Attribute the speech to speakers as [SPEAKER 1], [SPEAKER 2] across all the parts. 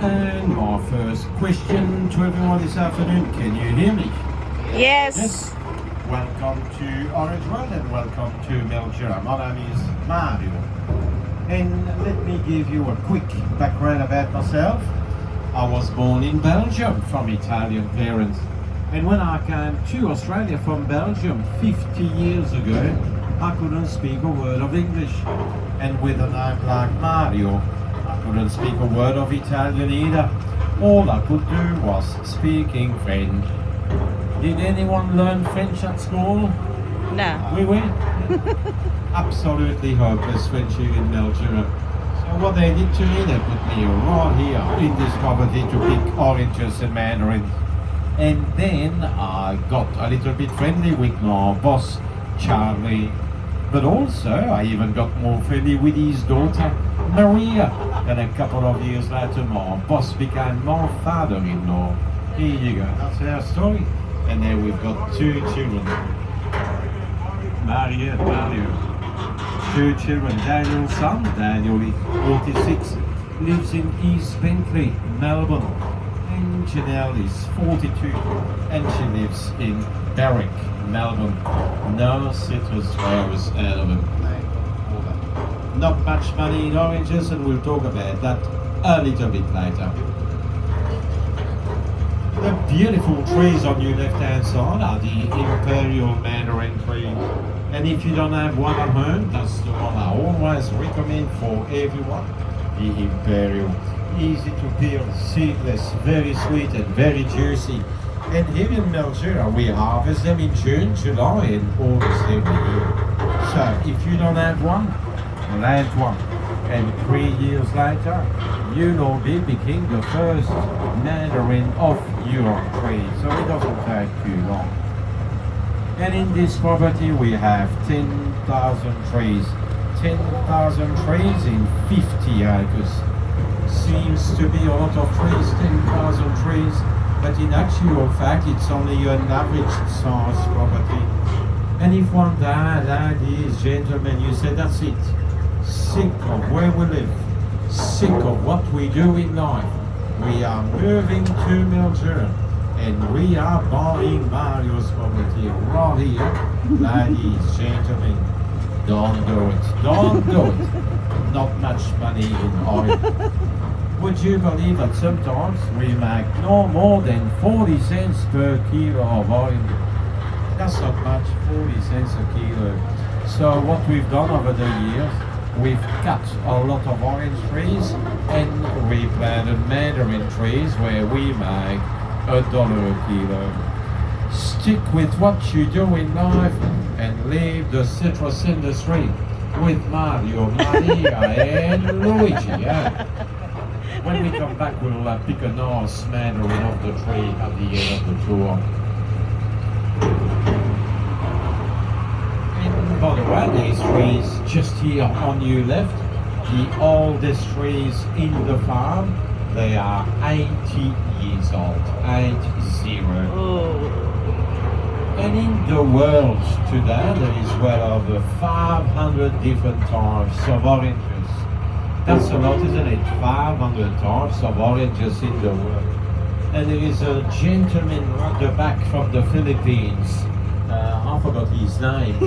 [SPEAKER 1] And my first question to everyone this afternoon, can you hear me?
[SPEAKER 2] Yes.
[SPEAKER 1] Welcome to Orange World and welcome to Mildura. My name is Mario. And let me give you a quick background about myself. I was born in Belgium from Italian parents. And when I came to Australia from Belgium 50 years ago, I couldn't speak a word of English. And with a name like Mario, I couldn't speak a word of Italian either. All I could do was speaking French. Did anyone learn French at school?
[SPEAKER 2] No.
[SPEAKER 1] We were absolutely hopeless French here in Belgium. So what they did to me, they put me right here in this property to pick oranges and mandarins. And then I got a little bit friendly with my boss, Charlie. But also, I even got more friendly with his daughter, Maria. And a couple of years later, my boss became my father-in-law. Here you go, that's our story. And then we've got two children. Maria and Mario. Two children, Daniel's son, Daniel is 46, lives in East Bentley, Melbourne. And Janelle is 42 and she lives in Berwick, Melbourne. No citrus flowers out of them. Not much money in oranges, and we'll talk about that a little bit later. The beautiful trees on your left hand side are the Imperial Mandarin trees. And if you don't have one at home, that's the one I always recommend for everyone. The Imperial. Easy to peel, seedless, very sweet and very juicy. And here in Mildura we harvest them in June, July and August every year. So if you don't have one, plant one. And 3 years later, you'll be picking the first mandarin off your tree. So it doesn't take too long. And in this property we have 10,000 trees. 10,000 trees in 50 acres. Seems to be a lot of trees, 10,000 trees, but in actual fact it's only an average size property. And if one day, ladies, gentlemen, you say that's it, sick of where we live, sick of what we do in life, we are moving to Mildura and we are buying Mario's property right here. Ladies, gentlemen, don't do it, don't do it. Not much money in oil. Would you believe that sometimes we make no more than 40 cents per kilo of oil? That's not much, 40 cents a kilo. So what we've done over the years, we've cut a lot of orange trees and replanted mandarin trees where we make $1 a kilo. Stick with what you do in life and leave the citrus industry with Mario, Maria and Luigi. Yeah? When we come back, we'll pick a nice mandarin off the tree at the end of the tour. And by the way, these trees just here on your left, the oldest trees in the farm, they are 80 years old, 80. And in the world today, there is well over 500 different types of oranges. That's a lot, isn't it? 500 types of oranges in the world. And there is a gentleman at the back from the Philippines. I forgot his name.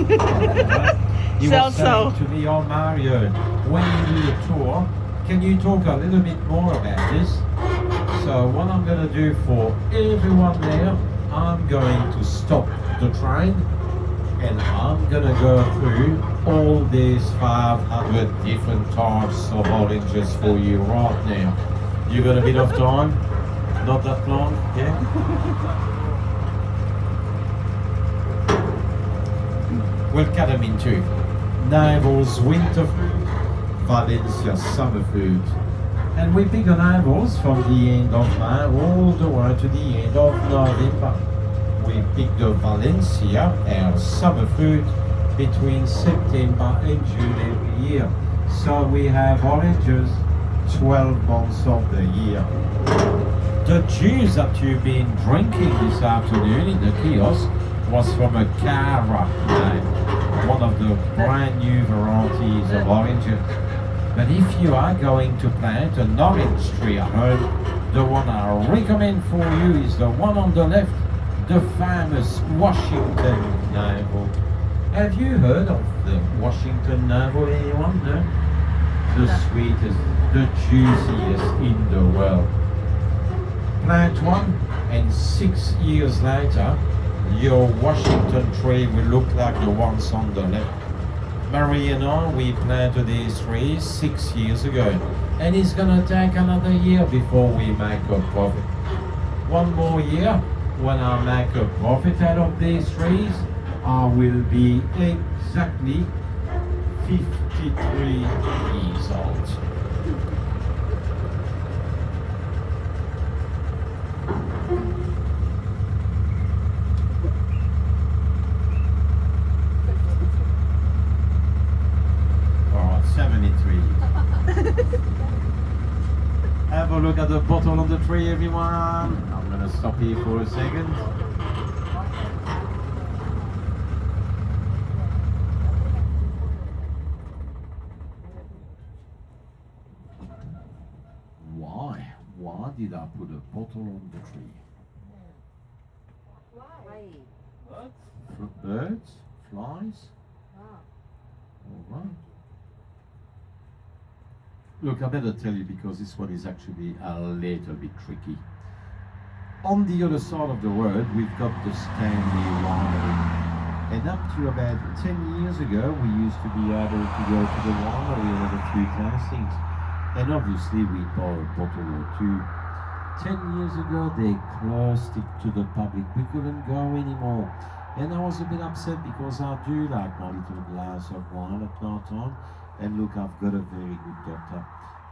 [SPEAKER 1] He was saying to me, oh Mario, when you do a tour, can you talk a little bit more about this? So what I'm going to do for everyone there, I'm going to stop the train and I'm going to go through all these 500 different types of oranges for you right now. You got a bit of time? Not that long, yeah? We'll cut them in two. Navel's winter fruit, Valencia summer fruit. And we pick the navels from the end of May all the way to the end of November. We pick the Valencia, our summer fruit, between September and June every year. So we have oranges 12 months of the year. The juice that you've been drinking this afternoon in the kiosk was from a Cara name, one of the brand new varieties of oranges. But if you are going to plant an orange tree at home, the one I recommend for you is the one on the left, the famous Washington navel. Have you heard of the Washington navel, anyone? No? The sweetest, the juiciest in the world. Plant one, and 6 years later, your Washington tree will look like the ones on the left. Marie and I, we planted these trees 6 years ago, and it's gonna take another year before we make a profit. One more year, when I make a profit out of these trees, I will be exactly 53 years old. Alright, 73. Have a look at the bottle on the tree, everyone. I'm gonna stop here for a second. Why did I put a bottle on the tree? Birds? Flies? Alright. Look, I better tell you because this one is actually a little bit tricky. On the other side of the road, we've got the Stanley Winery. And up to about 10 years ago, we used to be able to go to the winery and have a few tastings. And obviously we bought a bottle or two. 10 years ago they closed it to the public. We couldn't go anymore. And I was a bit upset because I do like my little glass of wine at night time. And look, I've got a very good doctor.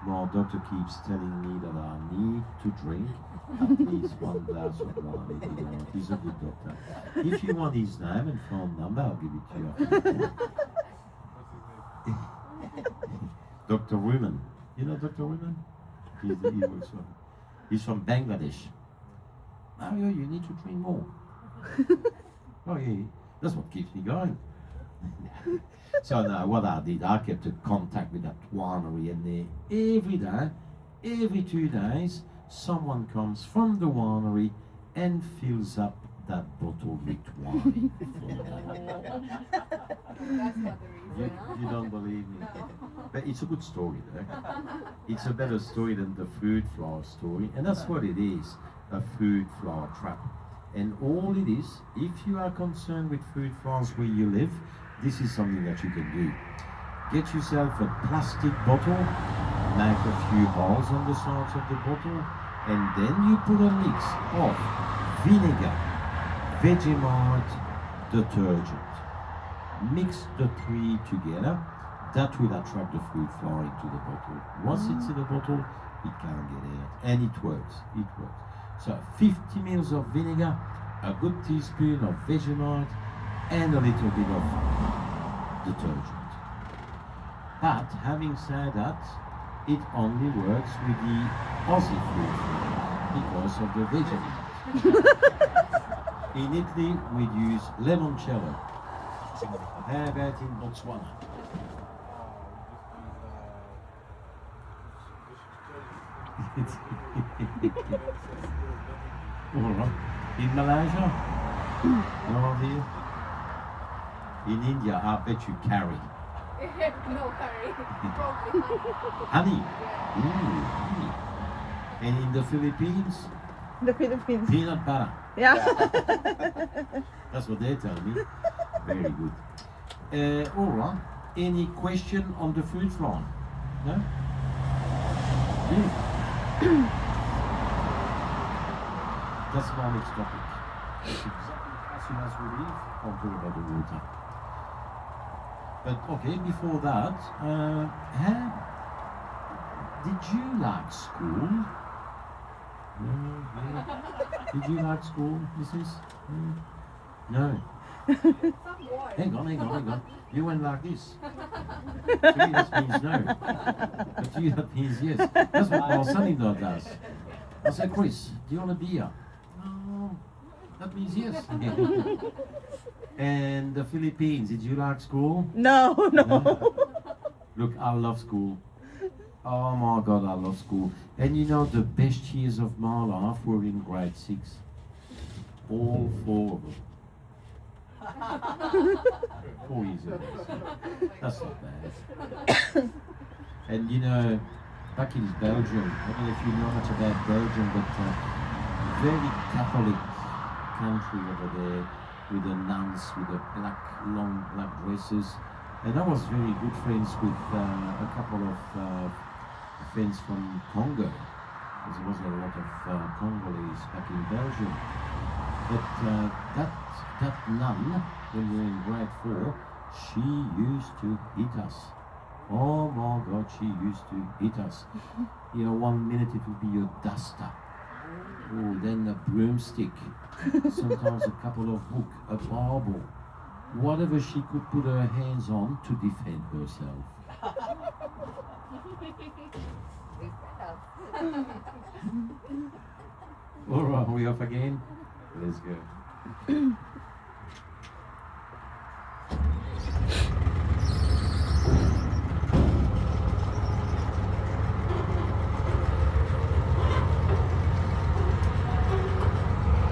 [SPEAKER 1] My doctor keeps telling me that I need to drink at least one glass of wine every night. He's a good doctor. If you want his name and phone number, I'll give it to you. Dr. Ruman. You know Dr. Ruman? He's from Bangladesh. Mario, you need to drink more. Oh yeah, that's what keeps me going. So now what I did, I kept in contact with that winery, and every day, every 2 days, someone comes from the winery and fills up that bottle with wine. You don't believe me. But it's a good story though. It's a better story than the fruit flower story, and that's what it is, a fruit flower trap. And all it is, if you are concerned with fruit flowers where you live, this is something that you can do. Get yourself a plastic bottle, make a few holes on the sides of the bottle, and then you put a mix of vinegar, Vegemite, detergent. Mix the three together. That will attract the fruit flower into the bottle. Once it's in the bottle, it can't get out. And it works. It works. So 50 ml of vinegar, a good teaspoon of Vegemite, and a little bit of detergent. But having said that, it only works with the Aussie fruit flowers because of the Vegemite. In Italy, we'd use limoncello. How about in Botswana? All right. In Malaysia? No idea. In India, I bet you curry.
[SPEAKER 3] No curry. Probably
[SPEAKER 1] Honey?
[SPEAKER 3] Yeah.
[SPEAKER 1] Ooh, honey. And in the Philippines?
[SPEAKER 2] The Philippines.
[SPEAKER 1] Peanut butter.
[SPEAKER 2] Yeah.
[SPEAKER 1] That's what they tell me. Very good. All right. Any question on the fruit fly? No? Yeah. That's my next topic. That's exactly as soon as we leave, I'll talk about the water. But okay, before that, did you like school? Did you like school, Mrs.? No. Hang on. You went like this. To me that means no. But to you that means yes. That's what my son-in-law does. I said, Chris, do you want a beer? No. That means yes. And the Philippines, did you like school?
[SPEAKER 2] No.
[SPEAKER 1] Look, I love school. Oh my God, I love school. And you know, the best years of my life were in grade 6. All 4 of them. 4 years in this. That's not bad. And you know, back in Belgium, I don't know if you know much about Belgium, but very Catholic country over there, with the nuns with the long black dresses. And I was very good friends with a couple of friends from Congo, because there was a lot of Congolese back in Belgium. But that nun, when we were in grade 4, she used to hit us. Oh my God, she used to hit us. You know, 1 minute it would be a duster. Oh, then a broomstick. Sometimes a couple of books, a Bible. Whatever she could put her hands on to defend herself. All right, we off again? Let's go.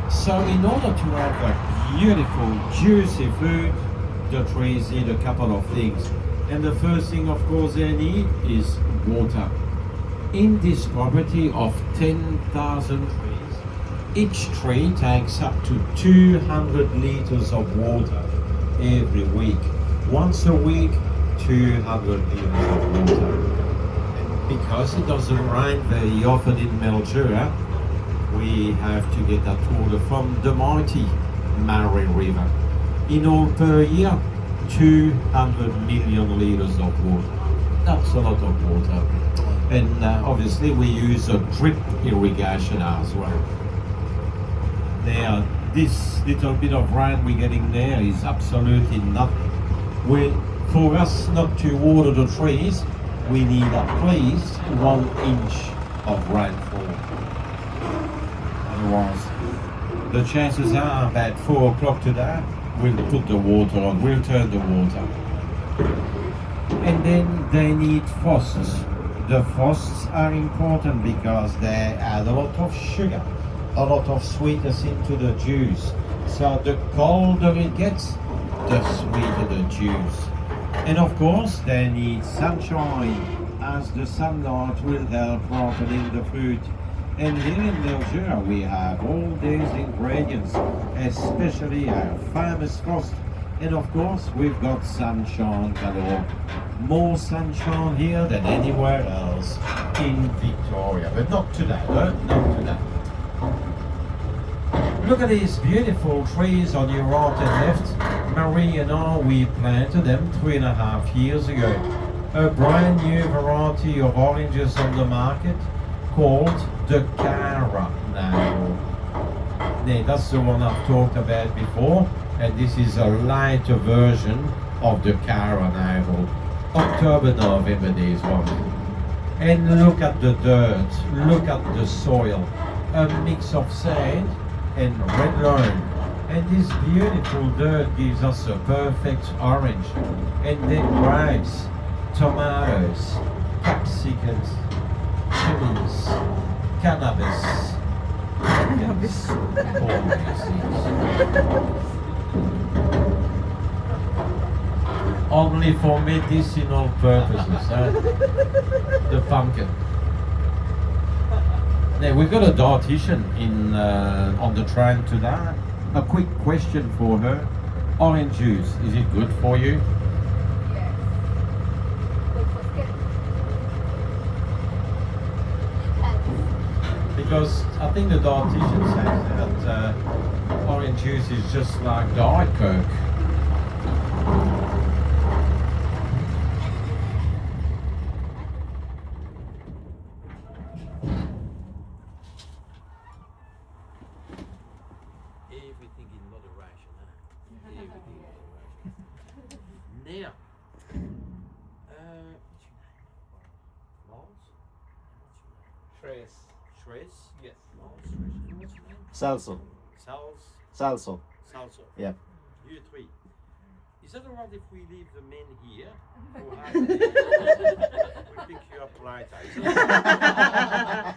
[SPEAKER 1] So in order to have a beautiful, juicy food, the trees need a couple of things. And the first thing, of course, they need is water. In this property of 10,000 trees, each tree takes up to 200 liters of water every week. Once a week, 200 liters of water. And because it doesn't rain very often in Mildura, we have to get that water from the mighty Mare River. In all per year, 200 million liters of water. That's a lot of water. And obviously we use a drip irrigation as well. Now, this little bit of rain we're getting there is absolutely nothing. For us not to water the trees, we need at least 1 inch of rainfall. Otherwise, the chances are that 4 o'clock today, we'll put the water on, we'll turn the water. And then they need frosts. The frosts are important because they add a lot of sugar, a lot of sweetness into the juice. So the colder it gets, the sweeter the juice. And of course, they need sunshine, as the sunlight will help ripening the fruit. And here in Mildura we have all these ingredients, especially our famous frost. And of course we've got sunshine galore. More sunshine here than anywhere else in Victoria. But not today, no? Not today. Look at these beautiful trees on your right and left. Marie and I, we planted them 3.5 years ago. A brand new variety of oranges on the market, called the Cara navel. Now, that's the one I've talked about before, and this is a lighter version of the Cara navel. October, November, these ones. And look at the dirt, look at the soil. A mix of sand and red lime. And this beautiful dirt gives us a perfect orange. And then grapes, tomatoes, capsicums, chilies, cannabis. Cannabis. Only for medicinal purposes, the pumpkin. Now we've got a dietitian in on the train today. A quick question for her. Orange juice, is it good for you?
[SPEAKER 3] Yes. Good for skin. Depends.
[SPEAKER 1] Because I think the dietitian says that orange juice is just like Diet Coke. Everything in moderation, huh? Everything in moderation. Now, what's your name? Miles? What's your name?
[SPEAKER 4] Shreyas.
[SPEAKER 1] Shreyas?
[SPEAKER 4] Yes.
[SPEAKER 1] Miles Shreyas. And what's your name?
[SPEAKER 4] Salso.
[SPEAKER 1] Sals?
[SPEAKER 4] Salso.
[SPEAKER 1] Salso.
[SPEAKER 4] Yeah.
[SPEAKER 1] You three. Is that alright if we leave the men here? Or we pick you up later. Is that alright?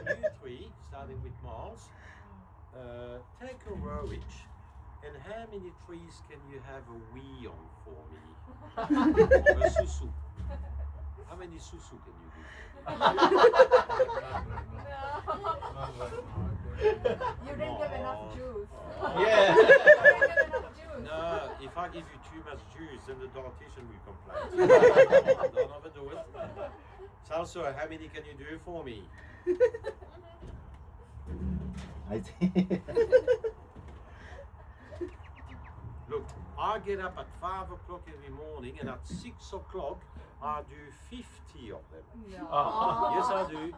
[SPEAKER 1] And you three, starting with Mars, take a row each. And how many trees can you have a wee on for me? A susu. How many susu can you do?
[SPEAKER 3] You didn't give enough juice.
[SPEAKER 4] Yeah.
[SPEAKER 3] You didn't give enough juice.
[SPEAKER 1] No, if I give you too much juice, then the dietitian will complain. Don't overdo it. Salso, how many can you do for me?
[SPEAKER 4] I think.
[SPEAKER 1] Look, I get up at 5 o'clock every morning, and at 6 o'clock, I do 50 of them.
[SPEAKER 3] No.
[SPEAKER 1] Yes, I do.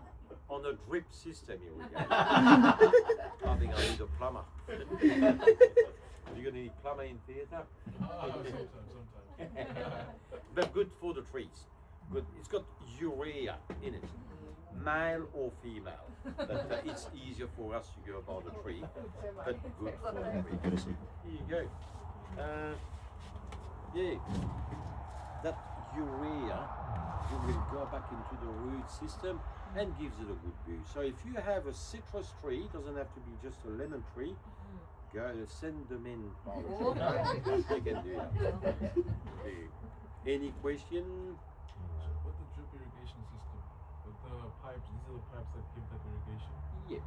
[SPEAKER 1] On a drip system, here we go. I think I need a plumber. You're gonna need plumber in theatre?
[SPEAKER 5] Sometimes.
[SPEAKER 1] But good for the trees. Good. It's got urea in it, male or female. But it's easier for us to go about the tree, but good for the tree. Here you go. Yeah, that urea will go back into the root system and gives it a good boost. So if you have a citrus tree, it doesn't have to be just a lemon tree, go send them in. They can do that. Okay. Any question?
[SPEAKER 5] So with the drip irrigation system, with the pipes, these are the pipes that give that irrigation.
[SPEAKER 1] Yeah.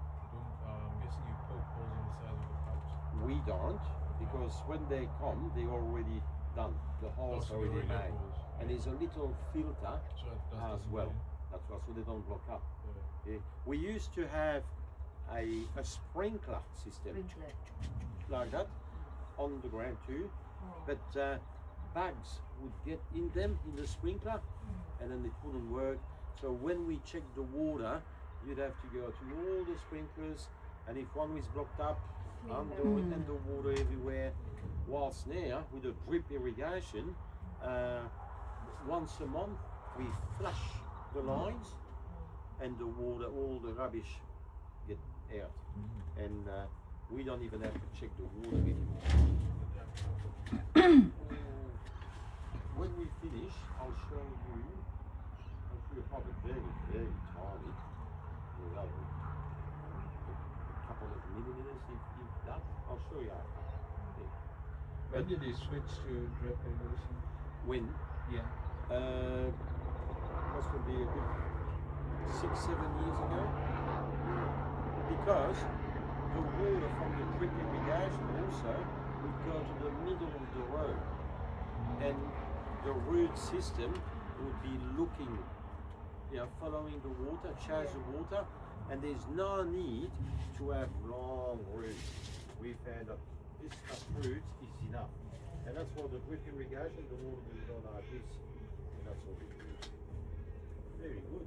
[SPEAKER 5] I'm guessing you poke holes in the side of the pipes.
[SPEAKER 1] We don't, because when they come, they're already done. The holes
[SPEAKER 5] Also,
[SPEAKER 1] are already
[SPEAKER 5] they already have
[SPEAKER 1] made.
[SPEAKER 5] holes.
[SPEAKER 1] And there's a little filter
[SPEAKER 5] So that
[SPEAKER 1] as
[SPEAKER 5] doesn't
[SPEAKER 1] well.
[SPEAKER 5] mean-
[SPEAKER 1] That's why, so they don't block up.
[SPEAKER 5] Yeah.
[SPEAKER 1] Yeah. We used to have a sprinkler system like that on the ground too, but bugs would get in them in the sprinkler, and then it wouldn't work. So when we checked the water, you'd have to go to all the sprinklers, and if one was blocked up, undo it, and the water everywhere. Whilst now with the drip irrigation, once a month we flush the lines, and the water, all the rubbish get out, and we don't even have to check the water anymore. When we finish, I'll show you probably very, very tiny, a couple of millimeters if that. I'll show you how.
[SPEAKER 6] When did you switch to drip irrigation?
[SPEAKER 1] When?
[SPEAKER 6] Yeah.
[SPEAKER 1] Must be a good 6-7 years ago. Because the water from the drip irrigation also would go to the middle of the road, and the root system would be looking, following the water, chase the water, and there's no need to have long roots. We found that this root is enough, and that's why the drip irrigation, the water will go like this, and that's what we do. Very good.